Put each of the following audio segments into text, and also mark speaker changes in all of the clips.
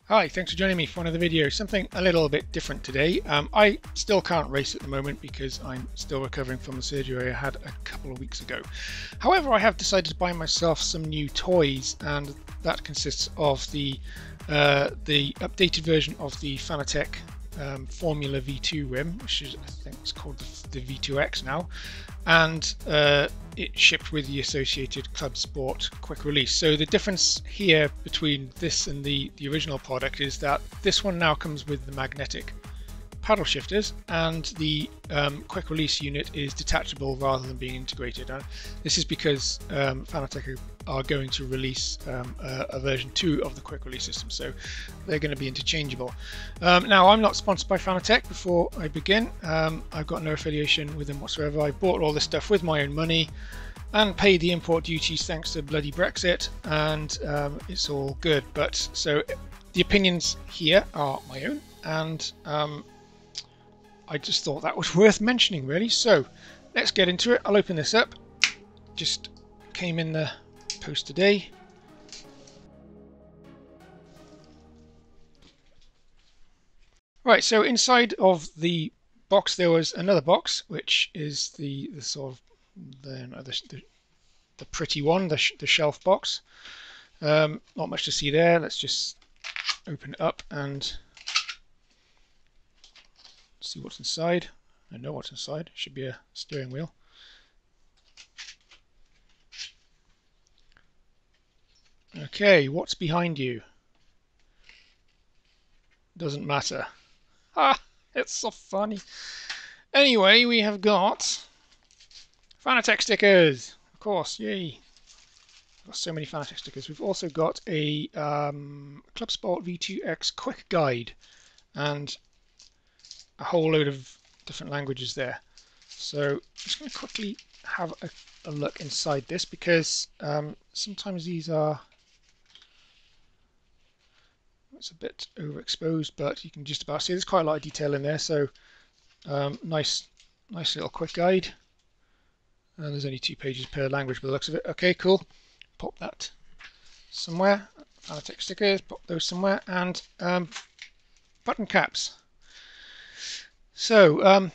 Speaker 1: Hi, thanks for joining me for another video. Something a little bit different today. I still can't race at the moment because I'm still recovering from the surgery I had a couple of weeks ago. However, I have decided to buy myself some new toys, and that consists of the updated version of the Fanatec Formula V2 rim, which is, I think it's called the V2.5X now, and it shipped with the associated Clubsport quick release. So the difference here between this and the original product is that this one now comes with the magnetic paddle shifters, and the quick release unit is detachable rather than being integrated. This is because Fanatec are going to release a version 2 of the quick release system, so they're going to be interchangeable. Now, I'm not sponsored by Fanatec. Before I begin, I've got no affiliation with them whatsoever. I bought all this stuff with my own money and paid the import duties thanks to bloody Brexit, and it's all good. But so the opinions here are my own, and I just thought that was worth mentioning, really. So let's get into it. I'll open this up. Just came in the post today. Right, so inside of the box there was another box, which is the sort of the pretty one, the shelf box. Not much to see there. Let's just open it up and see what's inside. I know what's inside. It should be a steering wheel. Okay, what's behind you? Doesn't matter. Ah, it's so funny. Anyway, we have got Fanatec stickers. Of course, yay. Got so many Fanatec stickers. We've also got a Clubsport V2.5X quick guide and a whole load of different languages there. So I'm just going to quickly have a look inside this, because sometimes these are, it's a bit overexposed, but you can just about see there's quite a lot of detail in there. So nice little quick guide, and there's only 2 pages per language by the looks of it. Okay, cool. Pop that somewhere. Fanatec stickers, pop those somewhere, and button caps. So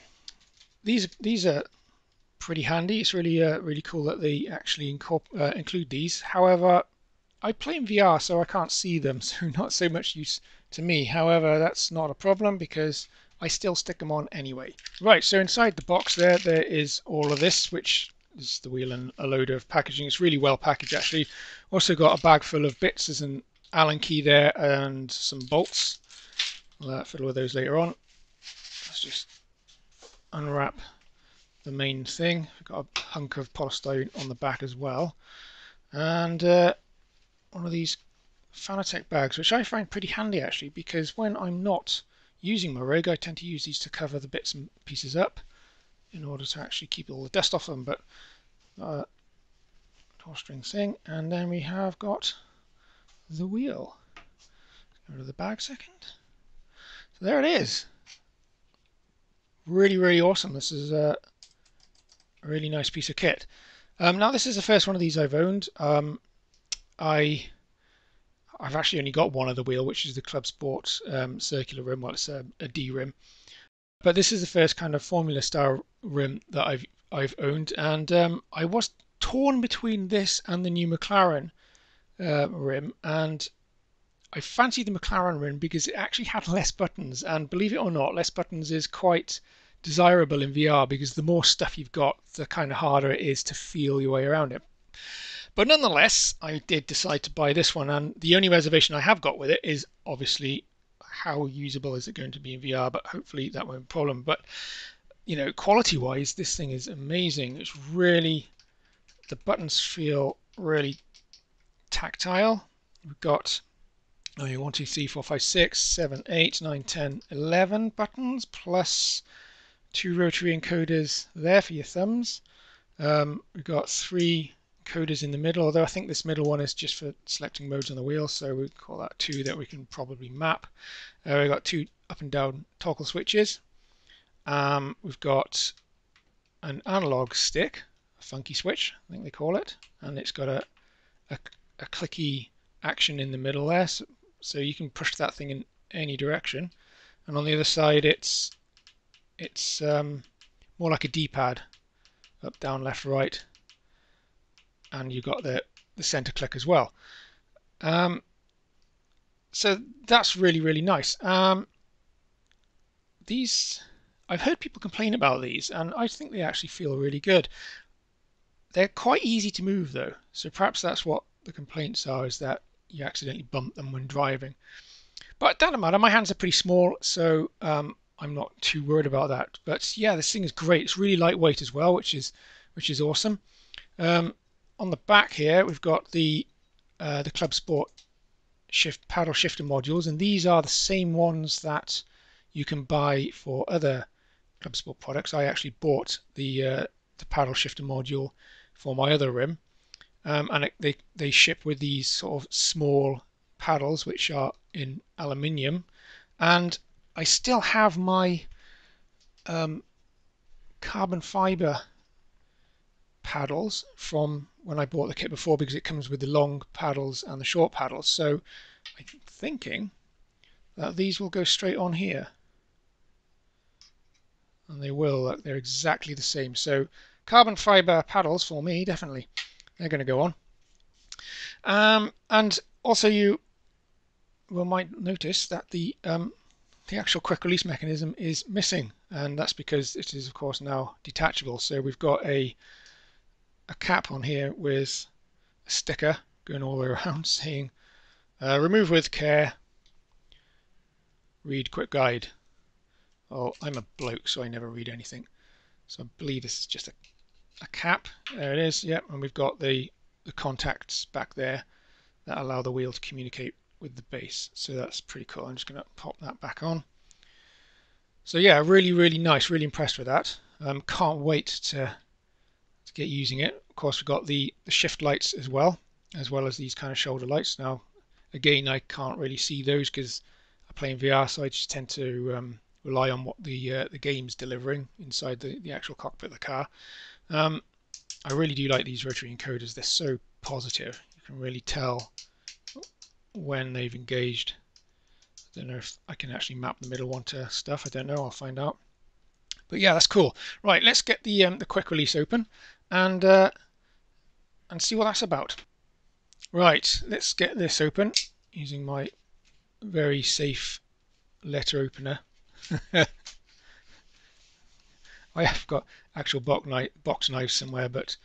Speaker 1: these are pretty handy. It's really cool that they actually include these. However, I play in VR, so I can't see them, so not so much use to me. However, that's not a problem because I still stick them on anyway. Right, so inside the box there is all of this, which is the wheel and a load of packaging. It's really well packaged, actually. Also got a bag full of bits. There's an Allen key there and some bolts. I'll fiddle with those later on. Let's just unwrap the main thing. We've got a hunk of polystyrene on the back as well, and one of these Fanatec bags, which I find pretty handy actually, because when I'm not using my rig, I tend to use these to cover the bits and pieces up in order to actually keep all the dust off them. But drawstring thing, and then we have got the wheel. Go to the bag second. So there it is. Really awesome. This is a really nice piece of kit. Now, this is the first one of these I've owned. I've actually only got one of the wheel, which is the Clubsport circular rim. Well, it's a D rim, but this is the first kind of Formula style rim that I've owned, and I was torn between this and the new McLaren rim, and I fancied the McLaren rim because it actually had less buttons, and believe it or not, less buttons is quite desirable in VR, because the more stuff you've got, the kind of harder it is to feel your way around it. But nonetheless, I did decide to buy this one, and the only reservation I have got with it is obviously how usable is it going to be in VR, but hopefully that won't be a problem. But you know, quality wise, this thing is amazing. It's really, the buttons feel really tactile. We've got 1, 2, 3, 4, 5, 6, 7, 8, 9, 10, 11 buttons, plus 2 rotary encoders there for your thumbs. We've got 3 encoders in the middle, although I think this middle one is just for selecting modes on the wheel, so we call that 2 that we can probably map. We've got 2 up and down toggle switches. We've got an analog stick, a funky switch, I think they call it, and it's got a clicky action in the middle there, so you can push that thing in any direction. And on the other side, it's more like a D-pad, up, down, left, right, and you've got the center click as well. So that's really nice. These, I've heard people complain about these, and I think they actually feel really good. They're quite easy to move though, so perhaps that's what the complaints are, is that you accidentally bump them when driving. But it doesn't matter, my hands are pretty small, so I'm not too worried about that. But yeah, this thing is great. It's really lightweight as well, which is awesome. On the back here, we've got the Clubsport paddle shifter modules, and these are the same ones that you can buy for other Clubsport products. I actually bought the paddle shifter module for my other rim, and they ship with these sort of small paddles which are in aluminium, and I still have my carbon fiber paddles from when I bought the kit before, because it comes with the long paddles and the short paddles. So I'm thinking that these will go straight on here, and they will. Look, they're exactly the same. So carbon fiber paddles for me, definitely, they're going to go on. And also you might notice that the actual quick release mechanism is missing, and that's because it is of course now detachable. So we've got a cap on here with a sticker going all the way around saying remove with care, read quick guide. Oh, I'm a bloke, so I never read anything, so I believe this is just a cap. There it is. Yep. And we've got the contacts back there that allow the wheel to communicate with the base, so that's pretty cool. I'm just going to pop that back on. So yeah, really nice, really impressed with that. Can't wait to get using it. Of course, we've got the shift lights as well as these kind of shoulder lights. Now again, I can't really see those because I play in VR, so I just tend to rely on what the game's delivering inside the actual cockpit of the car. I really do like these rotary encoders. They're so positive. You can really tell when they've engaged. I don't know if I can actually map the middle one to stuff. I don't know. I'll find out. But yeah, that's cool. Right, let's get the quick release open and see what that's about. Right, let's get this open using my very safe letter opener. I have got actual box knives somewhere, but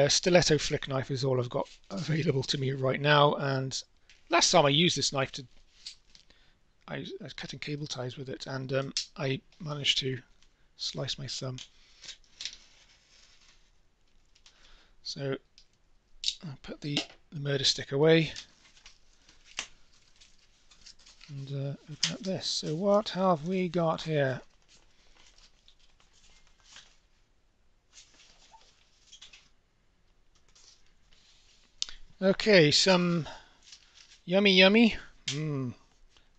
Speaker 1: stiletto flick knife is all I've got available to me right now. And last time I used this knife I was cutting cable ties with it, and I managed to slice my thumb. So I'll put the murder stick away and open up this. So what have we got here? Okay, some yummy.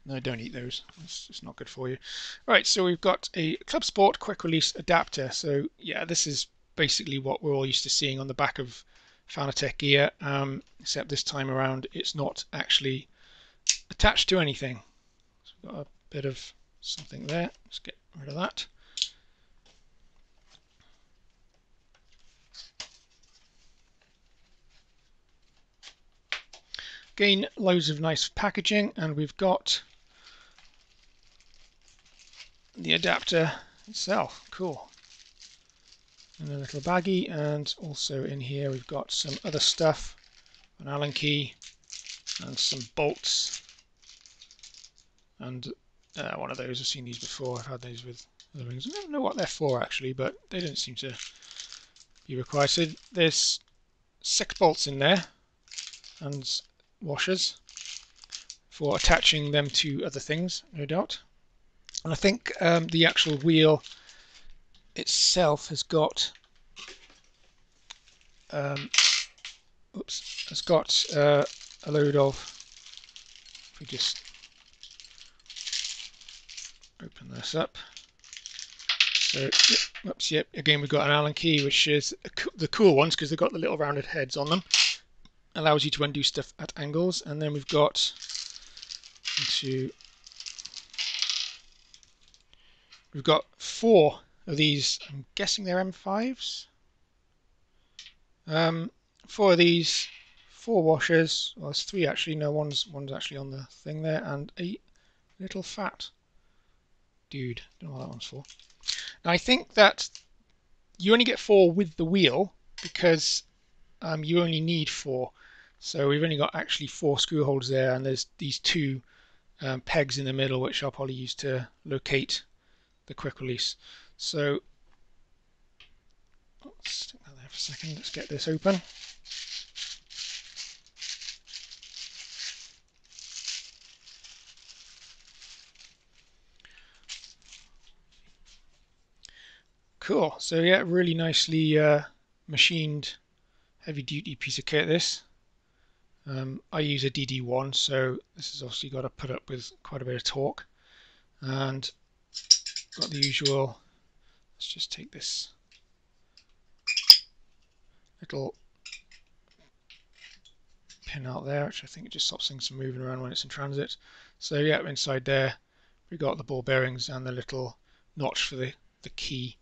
Speaker 1: No, don't eat those. It's not good for you. Right, so we've got a Clubsport quick release adapter. So yeah, this is basically what we're all used to seeing on the back of Fanatec gear, except this time around it's not actually attached to anything. So we've got a bit of something there. Let's get rid of that. Again, loads of nice packaging, and we've got the adapter itself. Cool. And a little baggie, and also in here we've got some other stuff, an Allen key and some bolts, and one of those. I've seen these before. I've had these with other rings. I don't know what they're for actually, but they don't seem to be required. So there's 6 bolts in there and washers for attaching them to other things, no doubt. And I think the actual wheel itself has got a load of, if we just open this up, so yep, again we've got an Allen key, which is the cool ones because they've got the little rounded heads on them, allows you to undo stuff at angles. And then we've got we've got 4 of these. I'm guessing they're M5s. 4 of these, 4 washers. Well, there's 3 actually. No, one's actually on the thing there, and a little fat dude. Don't know what that one's for. Now I think that you only get 4 with the wheel because you only need 4. So we've only got actually 4 screw holes there, and there's these 2 pegs in the middle, which I'll probably use to locate the quick release. So let's stick that there for a second. Let's get this open. Cool. So yeah, really nicely machined, heavy-duty piece of kit. This. I use a DD1, so this has obviously got to put up with quite a bit of torque, and got the usual. Let's just take this little pin out there, which I think it just stops things from moving around when it's in transit. So yeah, inside there we got the ball bearings and the little notch for the key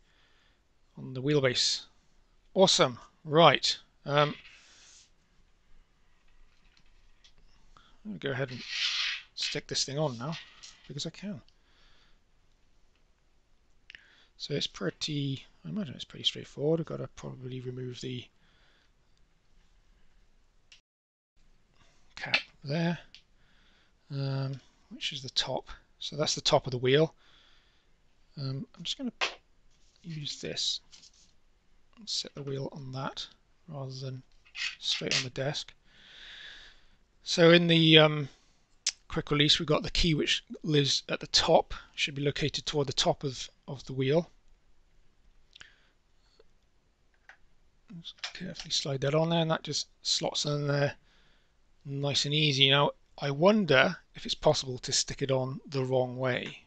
Speaker 1: on the wheelbase. Awesome. Right. I'm going to go ahead and stick this thing on now because I can. So it's pretty, I imagine it's pretty straightforward. I've got to probably remove the cap there, which is the top. So that's the top of the wheel. I'm just going to use this and set the wheel on that rather than straight on the desk. So in the quick release, we've got the key which lives at the top, should be located toward the top of the wheel. Just carefully slide that on there, and that just slots in there nice and easy. Now I wonder if it's possible to stick it on the wrong way,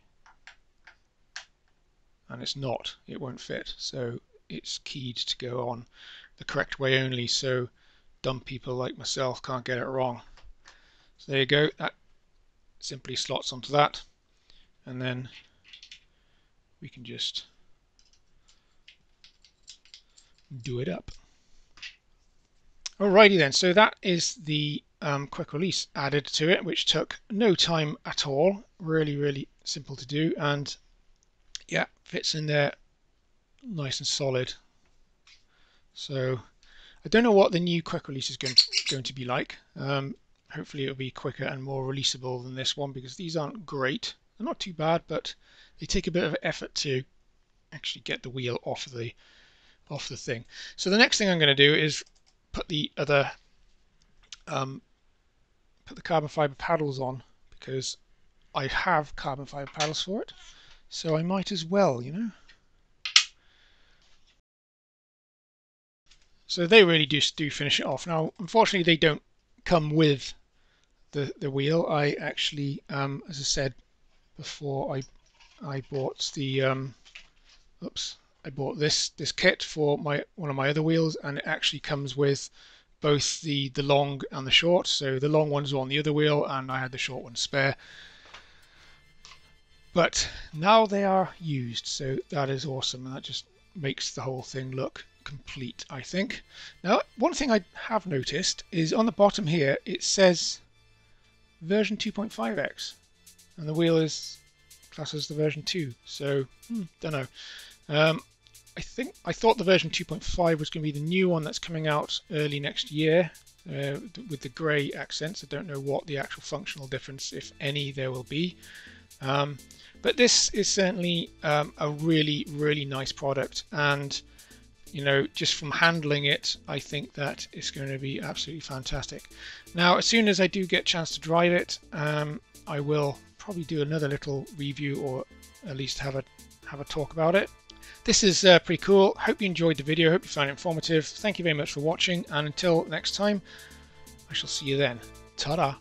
Speaker 1: and it's not, it won't fit, so it's keyed to go on the correct way only, so dumb people like myself can't get it wrong. So there you go, that simply slots onto that, and then we can just do it up. Alrighty then, so that is the quick release added to it, which took no time at all. Really simple to do, and yeah, fits in there nice and solid. So I don't know what the new quick release is going to be like. Hopefully it'll be quicker and more releasable than this one, because these aren't great. They're not too bad, but they take a bit of effort to actually get the wheel off the thing. So the next thing I'm going to do is put the other put the carbon fiber paddles on, because I have carbon fiber paddles for it, so I might as well, you know. So they really do finish it off. Now unfortunately they don't come with the wheel. I actually, as I said before, I bought the I bought this kit for one of my other wheels, and it actually comes with both the long and the short. So the long ones are on the other wheel, and I had the short one spare. But now they are used, so that is awesome, and that just makes the whole thing look complete, I think. Now, one thing I have noticed is on the bottom here it says version 2.5X, and the wheel is classed as the version 2. So don't know. I thought the version 2.5 was going to be the new one that's coming out early next year with the grey accents. I don't know what the actual functional difference, if any, there will be. But this is certainly a really nice product, and you know, just from handling it, I think that it's going to be absolutely fantastic. Now, as soon as I do get a chance to drive it, I will probably do another little review, or at least have a talk about it. This is pretty cool. Hope you enjoyed the video. Hope you found it informative. Thank you very much for watching, and until next time, I shall see you then. Ta-da!